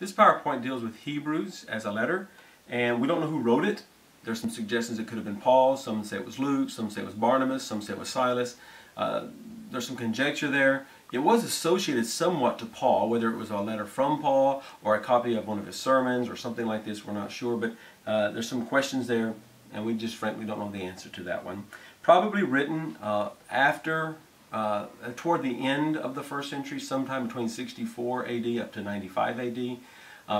This PowerPoint deals with Hebrews as a letter, and we don't know who wrote it. There's some suggestions it could have been Paul, some say it was Luke, some say it was Barnabas, some say it was Silas. There's some conjecture there. It was associated somewhat to Paul, whether it was a letter from Paul or a copy of one of his sermons or something like this, we're not sure, but there's some questions there, and we just frankly don't know the answer to that one. Probably written toward the end of the 1st century, sometime between 64 AD up to 95 AD.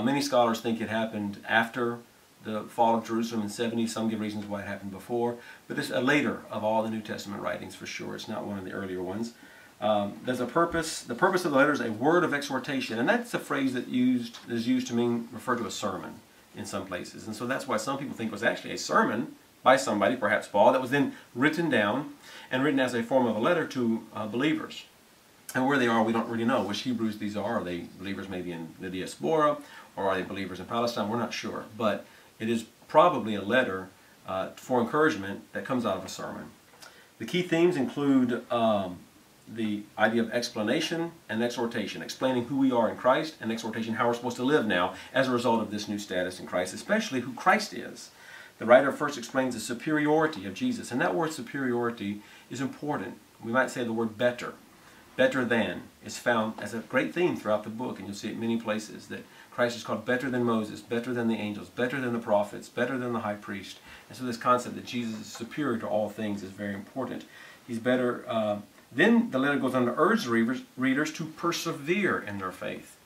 Many scholars think it happened after the fall of Jerusalem in 70. Some give reasons why it happened before, but it's a later of all the New Testament writings for sure. It's not one of the earlier ones. There's a purpose. The purpose of the letter is a word of exhortation, and that's a phrase that is used to refer to a sermon in some places. And so that's why some people think it was actually a sermon by somebody, perhaps Paul, that was then written down and written as a form of a letter to believers. And where they are, we don't really know which Hebrews these are. Are they believers maybe in the diaspora, or are they believers in Palestine? We're not sure. But it is probably a letter for encouragement that comes out of a sermon. The key themes include the idea of explanation and exhortation, explaining who we are in Christ, and exhortation how we're supposed to live now as a result of this new status in Christ, especially who Christ is. The writer first explains the superiority of Jesus, and that word superiority is important. We might say the word better. Better than is found as a great theme throughout the book, and you'll see it many places, that Christ is called better than Moses, better than the angels, better than the prophets, better than the high priest. And so this concept that Jesus is superior to all things is very important. He's better. Then the letter goes on to urge the readers to persevere in their faith.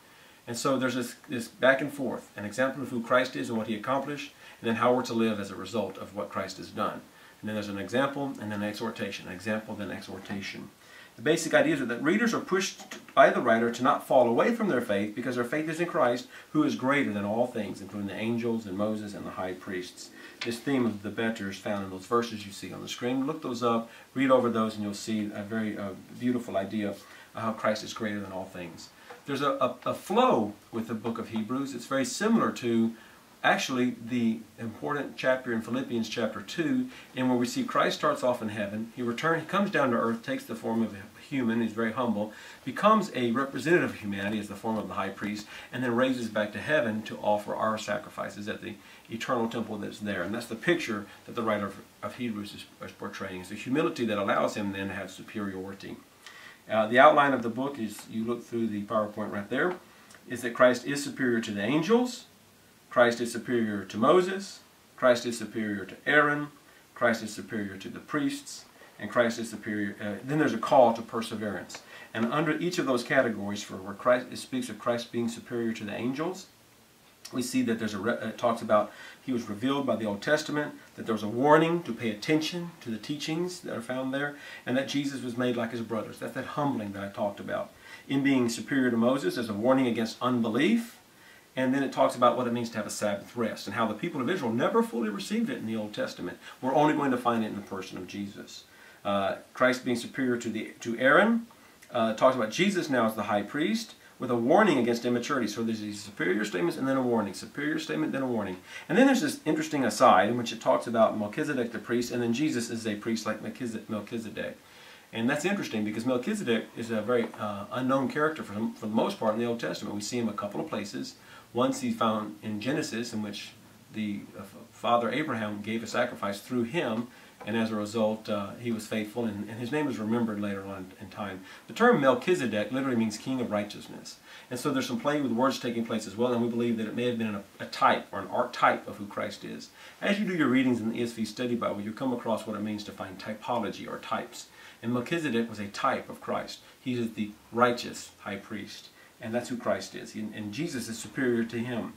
And so there's this back and forth, an example of who Christ is and what he accomplished, and then how we're to live as a result of what Christ has done. And then there's an example, and then an exhortation. An example, then exhortation. The basic idea is that readers are pushed by the writer to not fall away from their faith, because their faith is in Christ, who is greater than all things, including the angels and Moses and the high priests. This theme of the better is found in those verses you see on the screen. Look those up, read over those, and you'll see a very beautiful idea of how Christ is greater than all things. There's a flow with the book of Hebrews. It's very similar to actually the important chapter in Philippians chapter 2, in where we see Christ starts off in heaven. He comes down to earth, takes the form of a human, he's very humble, becomes a representative of humanity as the form of the high priest, and then raises back to heaven to offer our sacrifices at the eternal temple that's there. And that's the picture that the writer of Hebrews is portraying. It's the humility that allows him then to have superiority. The outline of the book, is you look through the PowerPoint right there, is that Christ is superior to the angels, Christ is superior to Moses, Christ is superior to Aaron, Christ is superior to the priests, and Christ is superior. Then there's a call to perseverance. And under each of those categories, for where Christ, it speaks of Christ being superior to the angels, we see that it talks about he was revealed by the Old Testament, that there was a warning to pay attention to the teachings that are found there, and that Jesus was made like his brothers. That's that humbling that I talked about. In being superior to Moses, there's a warning against unbelief. And then it talks about what it means to have a Sabbath rest, and how the people of Israel never fully received it in the Old Testament. We're only going to find it in the person of Jesus. Christ being superior to Aaron, talks about Jesus now as the high priest, with a warning against immaturity. So there's these superior statements and then a warning. Superior statement, then a warning. And then there's this interesting aside in which it talks about Melchizedek the priest, and then Jesus is a priest like Melchizedek. And that's interesting because Melchizedek is a very unknown character for the most part in the Old Testament. We see him a couple of places. Once he's found in Genesis, in which the father Abraham gave a sacrifice through him, and as a result he was faithful, and his name is remembered later on in time. The term Melchizedek literally means king of righteousness. And so there's some play with words taking place as well, and we believe that it may have been a type or an archetype of who Christ is. As you do your readings in the ESV Study Bible, you come across what it means to find typology or types. And Melchizedek was a type of Christ. He is the righteous high priest. And that's who Christ is. And Jesus is superior to him.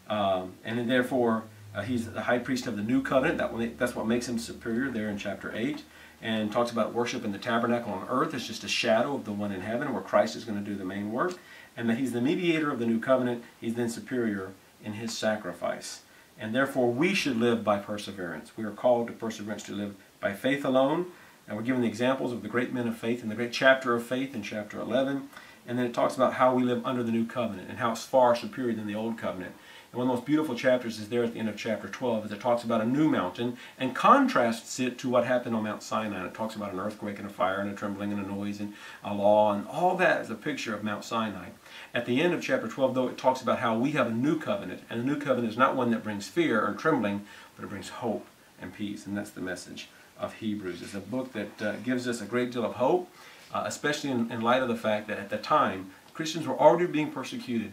And therefore, he's the high priest of the new covenant. That's what makes him superior there in chapter 8. And talks about worship in the tabernacle on earth. It's just a shadow of the one in heaven where Christ is going to do the main work. And that he's the mediator of the new covenant. He's then superior in his sacrifice. And therefore, we should live by perseverance. We are called to perseverance, to live by faith alone. And we're given the examples of the great men of faith in the great chapter of faith in chapter 11. And then it talks about how we live under the new covenant and how it's far superior than the old covenant. And one of the most beautiful chapters is there at the end of chapter 12, as it talks about a new mountain and contrasts it to what happened on Mount Sinai. It talks about an earthquake and a fire and a trembling and a noise and a law, and all that is a picture of Mount Sinai. At the end of chapter 12, though, it talks about how we have a new covenant, and the new covenant is not one that brings fear or trembling, but it brings hope and peace, and that's the message of Hebrews. It's a book that gives us a great deal of hope, especially in light of the fact that at the time, Christians were already being persecuted,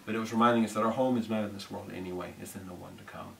but it was reminding us that our home is not in this world anyway, it's in the one to come.